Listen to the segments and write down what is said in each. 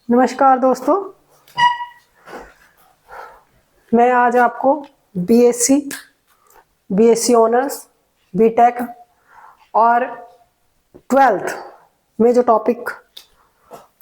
नमस्कार दोस्तों, मैं आज आपको बीएससी ऑनर्स, बीटेक और 12th में जो टॉपिक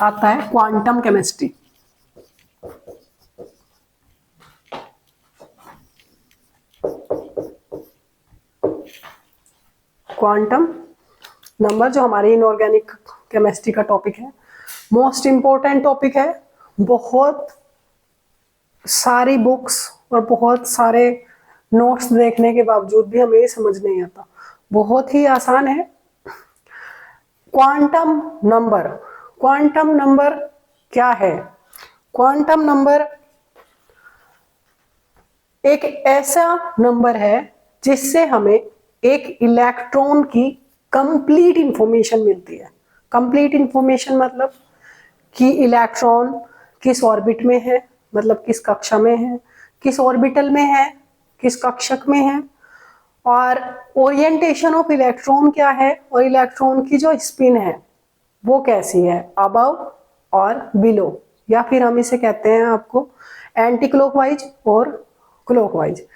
आता है क्वांटम केमिस्ट्री। क्वांटम नंबर जो हमारी इनऑर्गेनिक केमिस्ट्री का टॉपिक है, मोस्ट इम्पोर्टेंट टॉपिक है। बहुत सारी बुक्स और बहुत सारे नोट्स देखने के बावजूद भी हमें समझ नहीं आता। बहुत ही आसान है। क्वांटम नंबर क्या है? क्वांटम नंबर एक ऐसा नंबर है जिससे हमें एक इलेक्ट्रॉन की कंप्लीट इंफॉर्मेशन मिलती है। कंप्लीट इंफॉर्मेशन मतलब कि इलेक्ट्रॉन किस ऑर्बिट में है, मतलब किस कक्षा में है, किस ऑर्बिटल में है, किस कक्षक में है, और ओरिएंटेशन ऑफ इलेक्ट्रॉन क्या है, और इलेक्ट्रॉन की जो स्पिन है वो कैसी है, अबव और बिलो, या फिर हम इसे कहते हैं आपको एंटी क्लॉकवाइज और क्लॉकवाइज।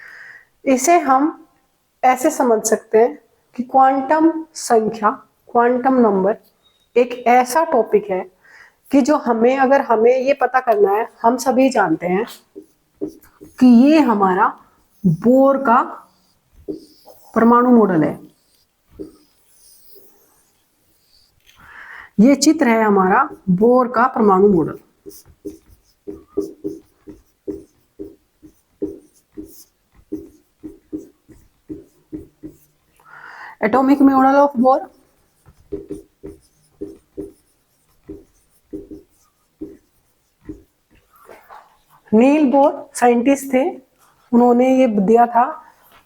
इसे हम ऐसे समझ सकते हैं कि क्वांटम संख्या, क्वांटम नंबर एक ऐसा टॉपिक है कि जो अगर हमें ये पता करना है, हम सभी जानते हैं कि ये हमारा बोर का परमाणु मॉडल है। ये चित्र है हमारा बोर का परमाणु model. Atomic model of bore. Niels Bohr scientist थे, उन्होंने ये दिया था।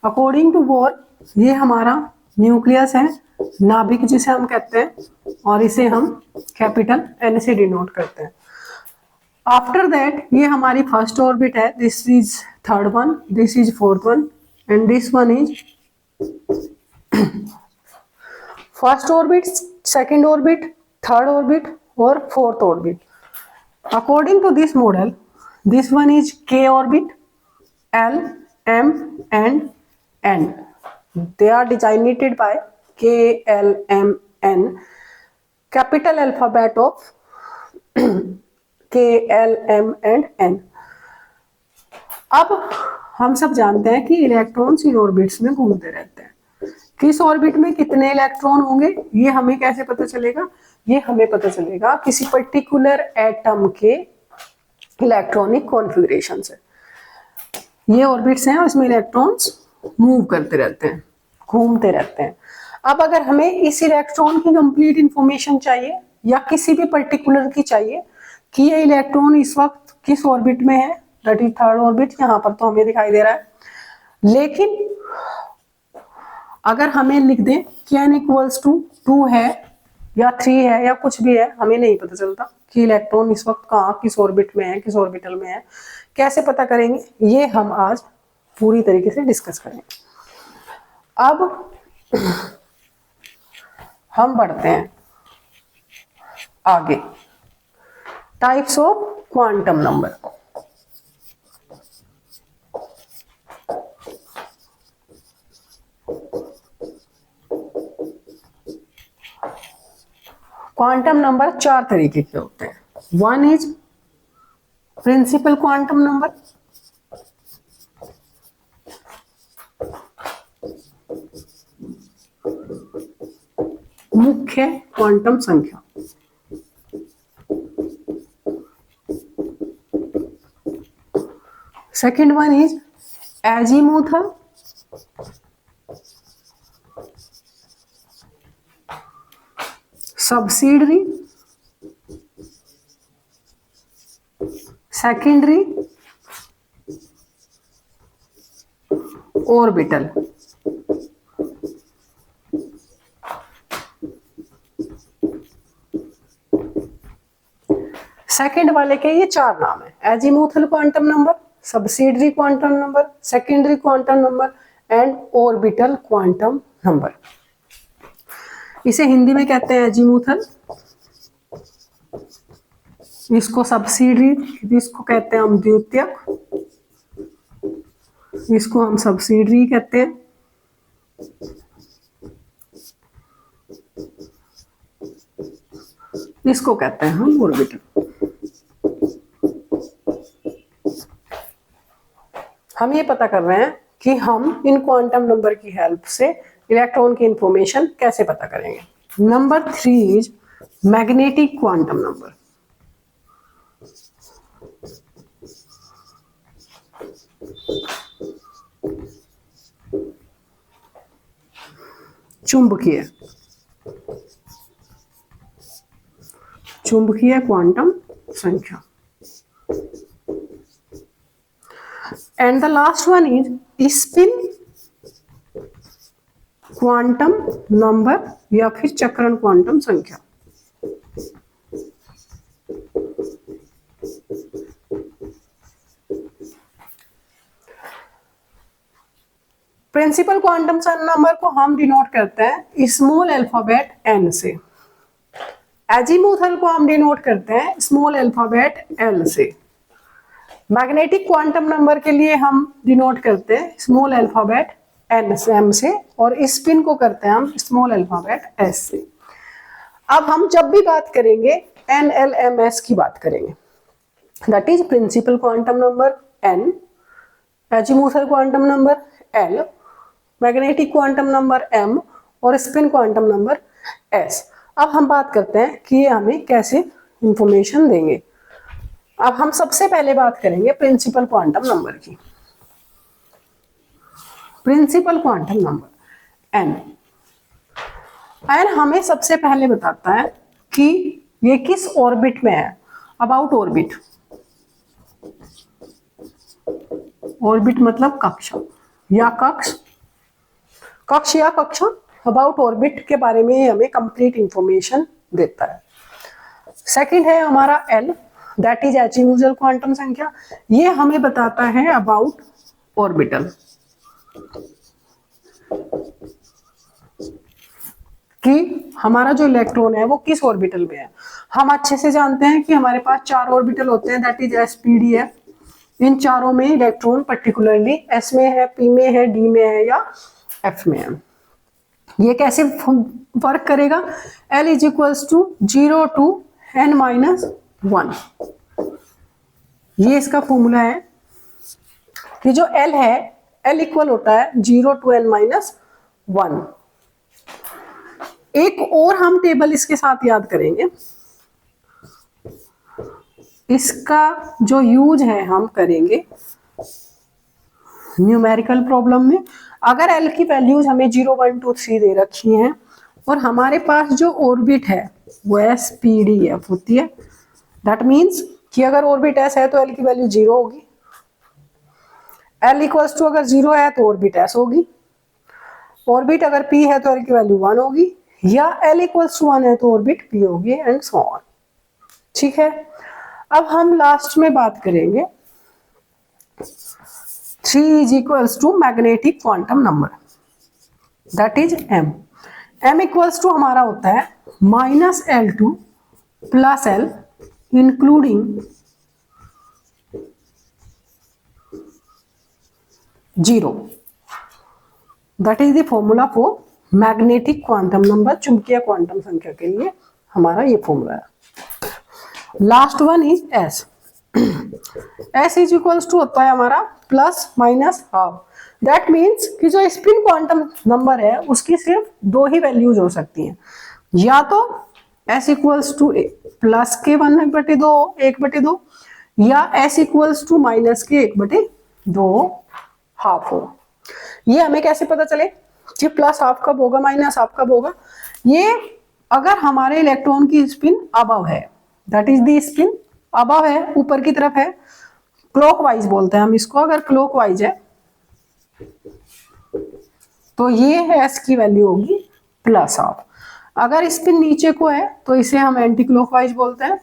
अकॉर्डिंग टू बोर ये हमारा न्यूक्लियस है, नाभिक जिसे हम कहते हैं, और इसे हम कैपिटल एन से डिनोट करते हैं। आफ्टर दैट ये हमारी फर्स्ट ऑर्बिट है, this is third one, this is fourth one, and this one is first orbit, second orbit, third orbit और fourth orbit. According to this model, this one is K orbit, L, M and N. They are designated by K, L, M, N. Capital alphabet of K, L, M and N. अब हम सब जानते हैं कि electrons in orbits में घूमते रहते हैं। किस ऑर्बिट में कितने इलेक्ट्रॉन होंगे ये हमें कैसे पता चलेगा? ये हमें पता चलेगा किसी पर्टिकुलर एटम के इलेक्ट्रॉनिक कॉन्फ़िगरेशन से। ये ऑर्बिट्स हैं और इसमें इलेक्ट्रॉन्स मूव करते रहते हैं, घूमते रहते हैं। अब अगर हमें इस इलेक्ट्रॉन की कंप्लीट इंफॉर्मेशन चाहिए या किसी भी पर्टिकुलर की चाहिए कि ये इलेक्ट्रॉन इस वक्त किस ऑर्बिट में है, दैट इज थर्ड ऑर्बिट, यहाँ पर तो हमें दिखाई दे रहा है। लेकिन अगर हमें लिख दें कि n इक्वल्स टू 2 है या 3 है या कुछ भी है, हमें नहीं पता चलता कि इलेक्ट्रॉन इस वक्त कहाँ, किस ऑर्बिट में है, किस ऑर्बिटल में है। कैसे पता करेंगे? ये हम आज पूरी तरीके से डिस्कस करेंगे। अब हम बढ़ते हैं आगे। Types of quantum number. Quantum number 4 तरीके के होते हैं। One is principal quantum number, मुख्य क्वांटम संख्या। Second one is azimuthal, subsidiary, secondary, orbital. Second वाले के ये 4 नाम है: azimuthal quantum number, subsidiary quantum number, secondary quantum number and orbital quantum number. इसे हिंदी में कहते हैं एजीमुथल, इसको सब्सिडरी, इसको कहते हैं हम द्वितीयक, इसको हम सब्सिडरी कहते हैं। इसको कहते हैं हम ऑर्बिटल। हम ये पता कर रहे हैं कि हम इन क्वांटम नंबर की हेल्प से इलेक्ट्रॉन की इंफॉर्मेशन कैसे पता करेंगे। Number 3 is magnetic quantum number. चुंबकीय क्वांटम संख्या। And the last one is spin quantum number या फिर चक्रण क्वांटम संख्या। प्रिंसिपल क्वांटम नंबर को हम डिनोट करते हैं स्मॉल अल्फाबेट n से। एजीमुथल को हम डिनोट करते हैं स्मॉल अल्फाबेट l से। मैग्नेटिक क्वांटम नंबर के लिए हम डिनोट करते हैं स्मॉल अल्फाबेट n से m से, और स्पिन को करते हैं हम स्मॉल अल्फाबेट s से। अब हम जब भी बात करेंगे NLMS की बात करेंगे, that is principal quantum number n, azimuthal quantum number l, magnetic quantum number m और स्पिन क्वांटम नंबर s। अब हम बात करते हैं कि ये हमें कैसे इंफॉर्मेशन देंगे। अब हम सबसे पहले बात करेंगे प्रिंसिपल क्वांटम नंबर की। प्रिंसिपल क्वांटम नंबर n हमें सबसे पहले बताता है कि ये किस ऑर्बिट में है, अबाउट ऑर्बिट। ऑर्बिट मतलब कक्षा या कक्ष या कक्षा, अबाउट ऑर्बिट के बारे में हमें कंप्लीट इंफॉर्मेशन देता है। सेकंड है हमारा L, that is azimuthal quantum संख्या। ये हमें बताता है अबाउट ऑर्बिटल, कि हमारा जो इलेक्ट्रॉन है वो किस ऑर्बिटल में है। हम अच्छे से जानते हैं कि हमारे पास 4 ऑर्बिटल होते हैं, दैट इज SPDF। इन चारों में इलेक्ट्रॉन पर्टिकुलरली S में है, P में है, D में है या F में है। ये कैसे वर्क करेगा? L is equals to 0 to n-1। ये इसका फॉर्मूला है कि जो L है, L इक्वल होता है 0 to n-1। एक और हम टेबल इसके साथ याद करेंगे, इसका जो यूज है हम करेंगे न्यूमेरिकल प्रॉब्लम में। अगर L की वैल्यूज हमें 0, 1, 2, 3 दे रखी हैं और हमारे पास जो ऑर्बिट है वो SPDF होती है, दैट मीन्स कि अगर ऑर्बिट S है तो L की वैल्यू 0 होगी। L इक्वल्स टू अगर 0 है तो ऑर्बिट S होगी, ऑर्बिट अगर P है तो L की वैल्यू 1 होगी, या L इक्वल्स टू 1 है तो ऑर्बिट P होगी, एंड सो ऑन। ठीक है, अब हम लास्ट में बात करेंगे 3 is equals to magnetic quantum number, that is M। M equals to हमारा होता है -L2 + L including 0। That is the formula for magnetic quantum number. चुंबकीय क्वांटम संख्या के लिए हमारा ये फॉर्मूला है। Last one is S। S is equals to होता है हमारा +-12। दैट मीन्स कि जो स्पिन क्वांटम नंबर है उसकी सिर्फ 2 ही वैल्यूज हो सकती हैं, या तो S इक्वल्स टू +(1/2) 1/2, या S इक्वल्स टू -(1/2) हाफ हो। ये हमें कैसे पता चले कि प्लस हाफ कब होगा, माइनस हाफ कब होगा? ये अगर हमारे इलेक्ट्रॉन की स्पिन अबव है, that is the spin above है, ऊपर की तरफ है, क्लॉकवाइज बोलते हैं हम इसको। अगर क्लॉकवाइज है तो ये S की वैल्यू होगी +12। अगर स्पिन नीचे को है तो इसे हम एंटी क्लॉकवाइज बोलते हैं।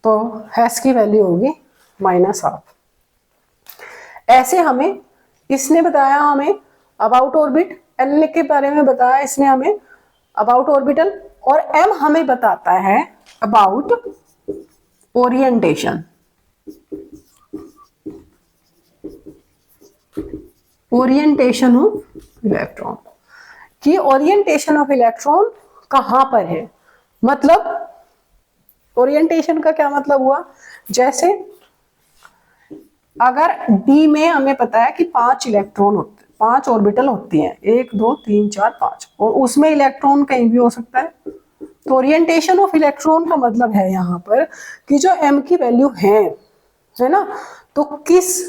तो S की वैल्यू होगी -12। ऐसे हमें इसने बताया हमें अबाउट ऑर्बिट, एल के बारे में बताया इसने हमें अबाउट ऑर्बिटल, और एम हमें बताता है about orientation, orientation of electron, कि ओरिएंटेशन ऑफ इलेक्ट्रॉन कहां पर है। मतलब ओरिएंटेशन का क्या मतलब हुआ, जैसे अगर डी में हमें पता है कि 5 इलेक्ट्रॉन होते, 5 ऑर्बिटल होती हैं, 1 2 3 4 5, और उसमें इलेक्ट्रॉन कहीं भी हो सकता है। तो ओरिएंटेशन ऑफ इलेक्ट्रॉन का मतलब है यहाँ पर कि जो एम की वैल्यू है ना, तो किस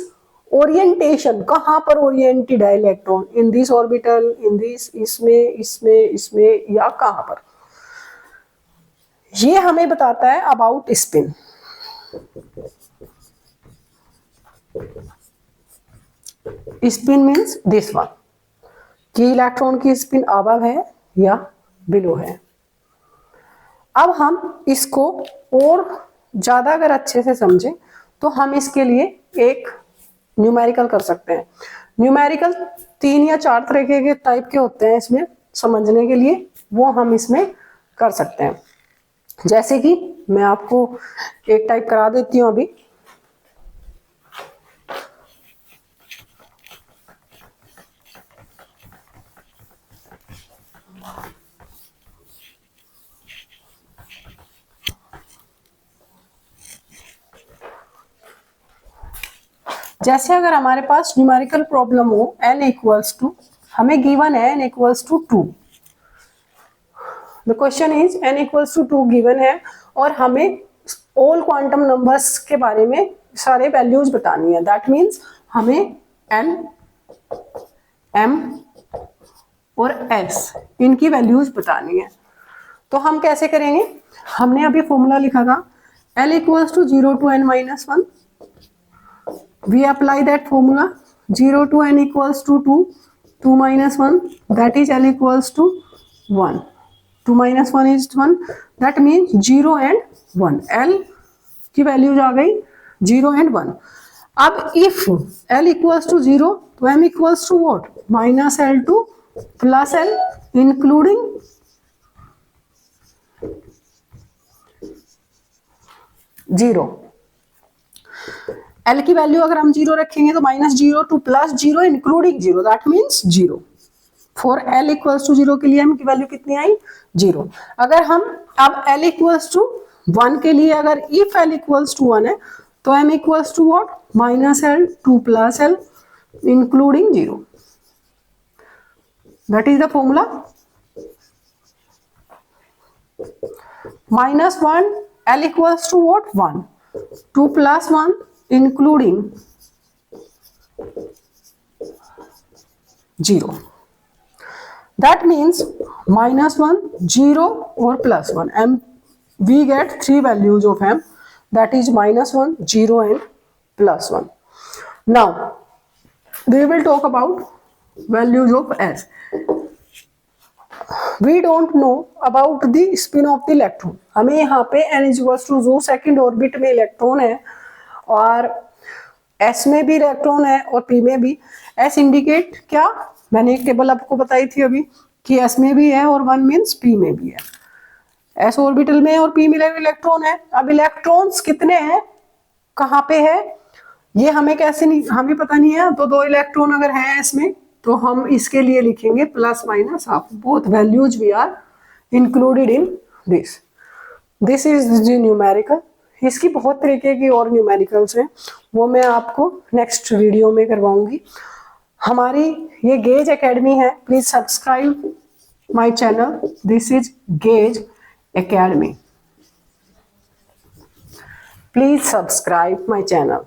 ओरिएंटेशन, कहां पर ओरिएंटेड है electron, in this orbital, in this, इसमें इसमें इसमें, या कहां पर, ये हमें बताता है about spin. Spin means this one, कि इलेक्ट्रॉन की स्पिन अबव है या बिलो है। अब हम इसको और ज्यादा अगर अच्छे से समझें तो हम इसके लिए एक न्यूमेरिकल कर सकते हैं। न्यूमेरिकल 3 या 4 तरह के टाइप के होते हैं इसमें समझने के लिए, वो हम इसमें कर सकते हैं। जैसे कि मैं आपको एक टाइप करा देती हूं अभी। जैसे अगर हमारे पास न्यूमेरिकल प्रॉब्लम हो n इक्वल्स टू, हमें गिवन है n equals to 2, the question is n equals to 2 given है, और हमें ऑल क्वांटम नंबर्स के बारे में सारे वैल्यूज बतानी है। दैट मीन्स हमें n, m और s इनकी वैल्यूज बतानी है। तो हम कैसे करेंगे, हमने अभी फॉर्मूला लिखा था l equals to 0 to n minus 1, we apply that formula 0 to n equals to 2, 2 minus 1, that is l equals to 1, 2 minus 1 is 1, that means 0 and 1, l की वैल्यूज आ गई 0 and 1। अब if l equals to 0 तो m equals to what, minus l to plus l including 0। L की value अगर हम 0 रखेंगे तो -0 to +0 including 0, that means 0। For L equals to 0 के लिए M की वैल्यू कितनी आई, 0। अगर हम अब L इक्वल्स टू 1 के लिए, अगर इफ L इक्वल्स टू 1 है तो M equals to what, -L to +L including 0, that is the formula. -1 L equals to what, 1, 2 plus 1 including 0, that means -1, 0 or +1, and we get 3 values of M, that is -1, 0 and +1. Now we will talk about values of S. We don't know about the spin of the electron। हमें यहाँ पे n equals to जो second orbit में electron है और s में भी electron है और p में भी, s इंडिकेट क्या, मैंने एक टेबल आपको बताई थी अभी कि s में भी है और 1 मीन्स p में भी है। s ऑर्बिटल में और p में इलेक्ट्रॉन है। अब इलेक्ट्रॉन्स कितने हैं, कहाँ पे है, ये हमें कैसे नहीं, हमें पता नहीं है। तो 2 इलेक्ट्रॉन अगर है s में तो हम इसके लिए लिखेंगे ±12, both values we are included in this. This is the numerical. इसकी बहुत तरीके की और न्यूमेरिकल्स हैं, वो मैं आपको नेक्स्ट वीडियो में करवाऊंगी। हमारी ये गेज एकेडमी है, please subscribe my channel, this is gauge academy, please subscribe my channel.